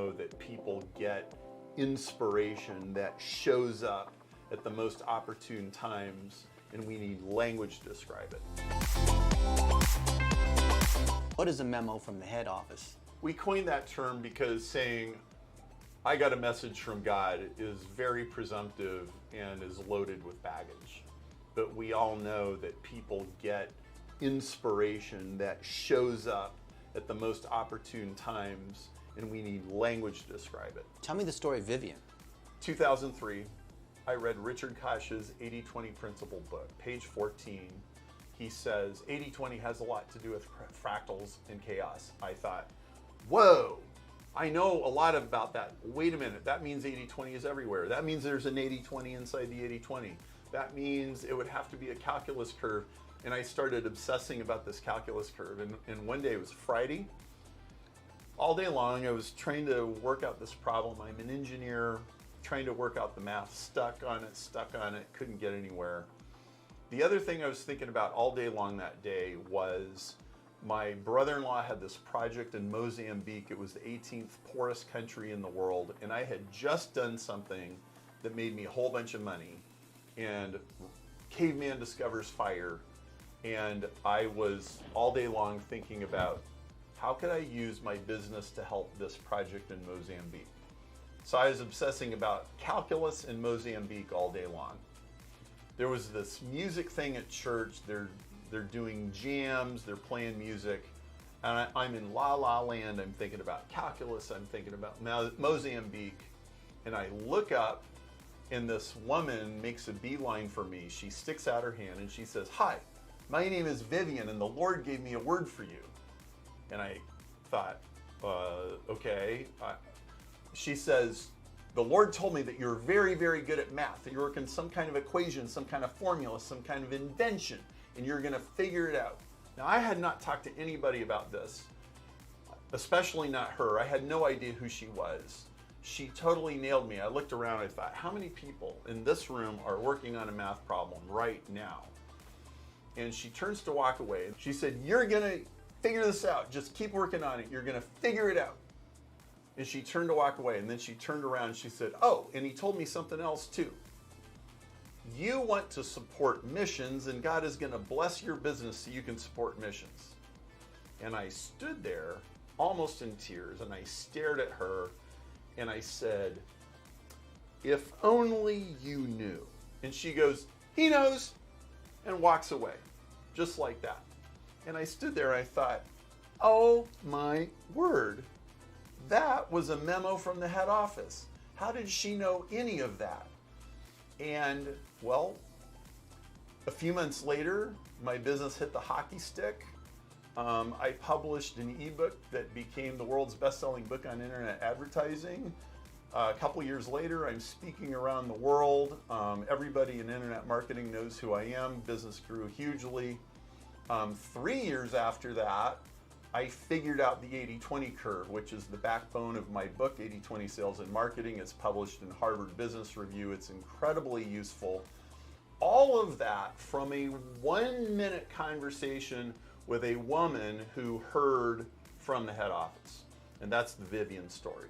know that people get inspiration that shows up at the most opportune times, and we need language to describe it. What is a memo from the head office? We coined that term because saying, I got a message from God is very presumptive and is loaded with baggage. But we all know that people get inspiration that shows up at the most opportune times, and we need language to describe it. Tell me the story of Vivian. 2003, I read Richard Koch's 80-20 principle book, page 14. He says 80-20 has a lot to do with fractals and chaos. I thought, whoa, I know a lot about that. Wait a minute, that means 80-20 is everywhere. That means there's an 80-20 inside the 80-20. That means it would have to be a calculus curve. And I started obsessing about this calculus curve. And one day, it was Friday. All day long, I was trying to work out this problem. I'm an engineer, trying to work out the math, stuck on it, couldn't get anywhere. The other thing I was thinking about all day long that day was my brother-in-law had this project in Mozambique. It was the 18th poorest country in the world, and I had just done something that made me a whole bunch of money. And Caveman discovers fire, and I was all day long thinking about how could I use my business to help this project in Mozambique. So I was obsessing about calculus in Mozambique all day long. There was this music thing at church. They're doing jams, they're playing music, and I'm in La La Land. I'm thinking about calculus, I'm thinking about Mozambique, and I look up, and this woman makes a beeline for me. She sticks out her hand and she says, "Hi, my name is Vivian, and the Lord gave me a word for you." And I thought, okay. She says, "The Lord told me that you're very, very good at math, that you're working some kind of equation, some kind of formula, some kind of invention, and you're gonna figure it out." Now, I had not talked to anybody about this, especially not her. I had no idea who she was. She totally nailed me. I looked around, I thought, how many people in this room are working on a math problem right now? And she turns to walk away. She said, "You're gonna figure this out. Just keep working on it. You're gonna figure it out." And she turned to walk away, and then she turned around and she said, "Oh, and he told me something else too. You want to support missions, and God is gonna bless your business so you can support missions." And I stood there almost in tears, and I stared at her, and I said, "If only you knew." And she goes, "He knows," and walks away, just like that. And I stood there and I thought, oh my word, that was a memo from the head office. How did she know any of that? And well, a few months later, my business hit the hockey stick. I published an ebook that became the world's best-selling book on internet advertising. A couple years later, I'm speaking around the world. Everybody in internet marketing knows who I am. Business grew hugely. 3 years after that, I figured out the 80-20 curve, which is the backbone of my book, 80-20 Sales and Marketing. It's published in Harvard Business Review. It's incredibly useful. All of that from a 1-minute conversation with a woman who heard from the head office. And that's the Vivian story.